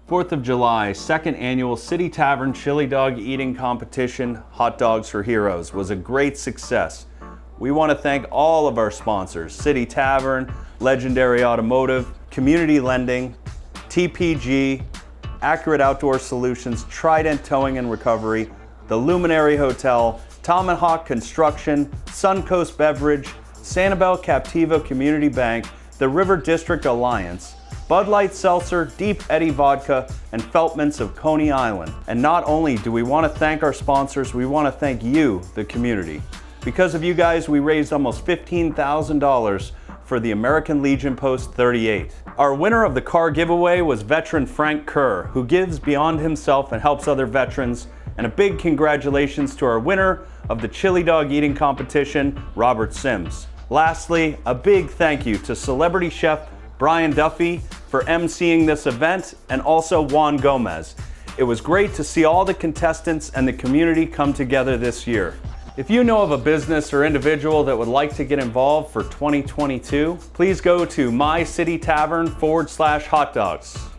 4th of July, second annual City Tavern Chili Dog Eating Competition, Hot Dogs for Heroes, was a great success. We want to thank all of our sponsors, City Tavern, Legendary Automotive, Community Lending, TPG, Accurate Outdoor Solutions, Trident Towing and Recovery, the Luminary Hotel, Tomahawk Construction, Suncoast Beverage, Sanibel Captiva Community Bank, the River District Alliance, Bud Light Seltzer, Deep Eddy Vodka, and Feltmans of Coney Island. And not only do we want to thank our sponsors, we want to thank you, the community. Because of you guys, we raised almost $15,000 for the American Legion Post 38. Our winner of the car giveaway was veteran Frank Kerr, who gives beyond himself and helps other veterans. And a big congratulations to our winner of the Chili Dog Eating Competition, Robert Sims. Lastly, a big thank you to celebrity chef Brian Duffy for emceeing this event, and also Juan Gomez. It was great to see all the contestants and the community come together this year. If you know of a business or individual that would like to get involved for 2022, please go to mycitytavern.com/hotdogs.